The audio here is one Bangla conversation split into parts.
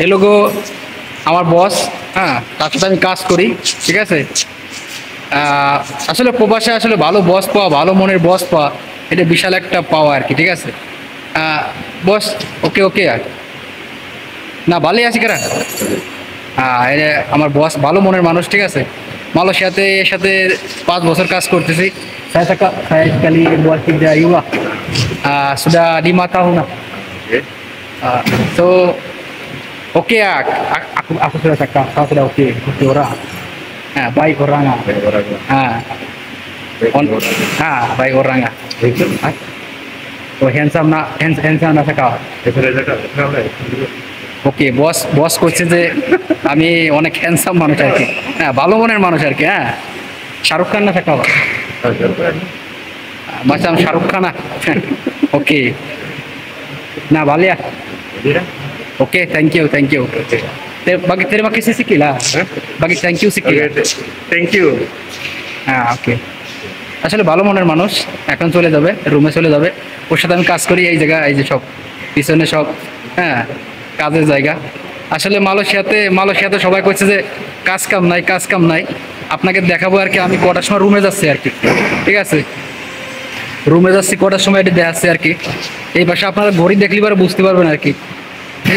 এই লোগো আমার বস, হ্যাঁ, তার সাথে আমি কাজ করি, ঠিক আছে। আসলে প্রবাসে আসলে ভালো বস পাওয়া, ভালো মনের বস পাওয়া, এটা বিশাল একটা পাওয়া আর কি, ঠিক আছে। বস, ওকে ওকে আর না ভালোই আছি কারা। এটা আমার বস ভালো মনের মানুষ, ঠিক আছে। মালয়েশিয়াতে এর সাথে 5 বছর কাজ করতেছি। Saya sekali buat kerja juga. Sudah 5 tahun lah. So oke ya, aku sudah cakap, saya sudah oke, orang. Baik orang ah. Baik orang. Baik orang ah. Oh handsome na cakap. ওকে বস, বস করছে যে আমি অনেক হ্যান্ডসাম মানুষ আর কি, হ্যাঁ, ভালো মনের মানুষ আর কি। হ্যাঁ, শাহরুখ খান না থাকা macam শাহরুখ খান না। ওকে না ভালিয়া। Okay thank you bagi terima kasih sikit lah, bagi thank you sikit। Thank you. হ্যাঁ ওকে, আসলে ভালো মনের মানুষ। এখন চলে যাবে, রুমে চলে যাবে। ওর সাথে আমি কাজ করি এই জায়গা, এই যে সব পিছনে সব, হ্যাঁ, কাজের জায়গা। আসলে মালয়েশিয়াতে সবাই কইছে যে কাজ কাম নাই। আপনাকে দেখাবো আর কি, আমি কটার সময় রুমে যাচ্ছি আর কি, ঠিক আছে। রুমে যাচ্ছি কটার সময়, এটা দেখাচ্ছি আর কি। এই পাশে আপনারা ঘড়ি দেখলে পরে বুঝতে পারবেন আর কি।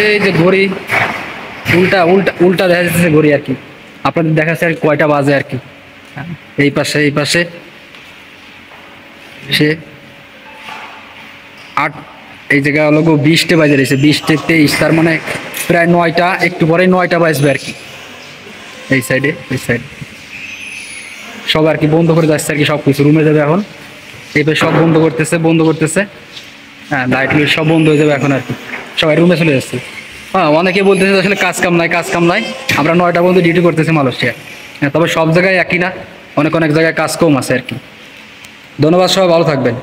এই যে ঘড়ি উল্টা দেখা যাচ্ছে ঘড়ি আর কি, আপনাদের দেখাচ্ছে আর কয়টা বাজে আর কি। এই পাশে সে 8, এই জায়গা হলো 20টে বাজে রয়েছে, 20-23, তার মানে প্রায় 9টা, একটু পরে 9টা বাজবে আর কি। এই সাইড সব আর কি বন্ধ করে যাচ্ছে আর কি, সব কিছু রুমে যাবে এখন। এইভাবে সব বন্ধ করতেছে। হ্যাঁ, লাইট সব বন্ধ হয়ে যাবে এখন আর কি, সবাই রুমে চলে যাচ্ছে। হ্যাঁ, অনেকে বলতেছে আসলে কাজ কাম নাই। আমরা 9টা পর্যন্ত ডিউটি করতেছি মালয়েশিয়া। হ্যাঁ, তবে সব জায়গায় একই না, অনেক জায়গায় কাজ কম আছে আর কি। ধন্যবাদ, সবাই ভালো থাকবেন।